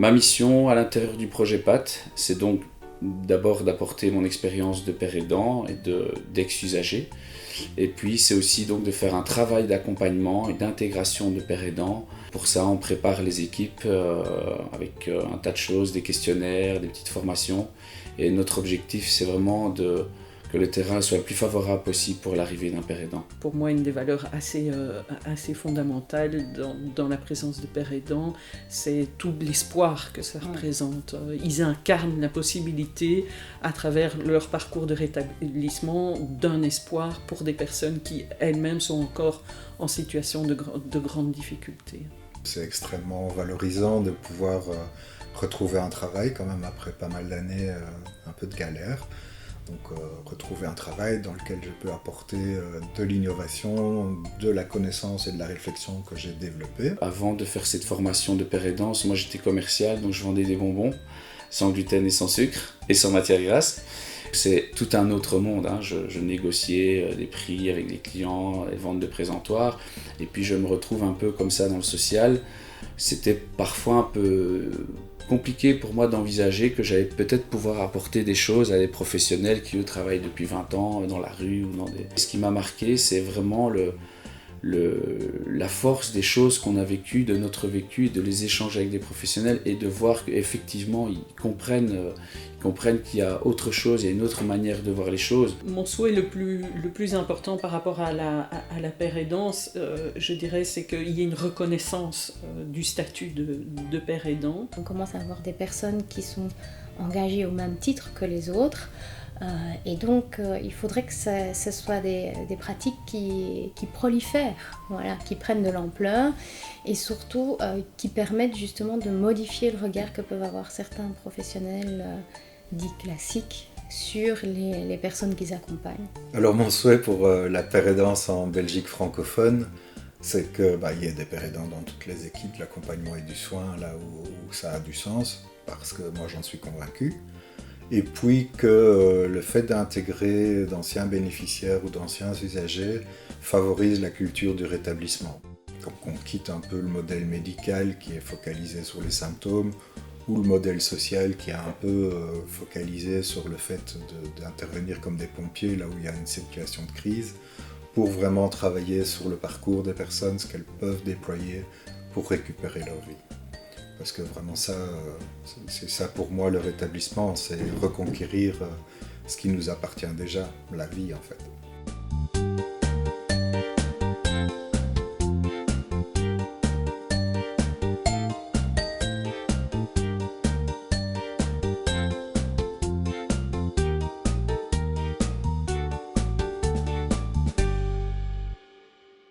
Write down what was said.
Ma mission à l'intérieur du projet PAT, c'est donc d'abord d'apporter mon expérience de père aidant et d'ex-usager. Et puis c'est aussi donc de faire un travail d'accompagnement et d'intégration de père aidant. Pour ça, on prépare les équipes avec un tas de choses, des questionnaires, des petites formations. Et notre objectif, c'est vraiment que le terrain soit le plus favorable possible pour l'arrivée d'un père aidant. Pour moi, une des valeurs assez fondamentales dans la présence de père aidant, c'est tout l'espoir que ça représente. Ils incarnent la possibilité, à travers leur parcours de rétablissement, d'un espoir pour des personnes qui elles-mêmes sont encore en situation de grande difficulté. C'est extrêmement valorisant de pouvoir retrouver un travail quand même après pas mal d'années un peu de galère. Donc retrouver un travail dans lequel je peux apporter de l'innovation, de la connaissance et de la réflexion que j'ai développée. Avant de faire cette formation de père aidant, moi j'étais commercial, donc je vendais des bonbons sans gluten et sans sucre et sans matière grasse. C'est tout un autre monde, hein. Je négociais des prix avec les clients, les ventes de présentoirs, et puis je me retrouve un peu comme ça dans le social. C'était parfois un peu compliqué pour moi d'envisager que j'allais peut-être pouvoir apporter des choses à des professionnels qui eux travaillent depuis 20 ans dans la rue ou Ce qui m'a marqué, c'est vraiment la force des choses qu'on a vécues, de notre vécu, de les échanger avec des professionnels et de voir qu'effectivement ils comprennent qu'il y a autre chose, il y a une autre manière de voir les choses. Mon souhait le plus important par rapport à la père aidance, je dirais, c'est qu'il y ait une reconnaissance du statut de père aidant. On commence à avoir des personnes qui sont engagées au même titre que les autres. Et donc, il faudrait que ce soit des pratiques qui prolifèrent, voilà, qui prennent de l'ampleur et surtout qui permettent justement de modifier le regard que peuvent avoir certains professionnels dits classiques sur les personnes qu'ils accompagnent. Alors mon souhait pour la père aidance en Belgique francophone, c'est qu'il y ait des pères aidants dans toutes les équipes de l'accompagnement et du soin, là où ça a du sens, parce que moi j'en suis convaincu. Et puis que le fait d'intégrer d'anciens bénéficiaires ou d'anciens usagers favorise la culture du rétablissement. Donc on quitte un peu le modèle médical qui est focalisé sur les symptômes ou le modèle social qui est un peu focalisé sur le fait d'intervenir comme des pompiers là où il y a une situation de crise pour vraiment travailler sur le parcours des personnes, ce qu'elles peuvent déployer pour récupérer leur vie. Parce que vraiment c'est ça pour moi le rétablissement, c'est reconquérir ce qui nous appartient déjà, la vie en fait.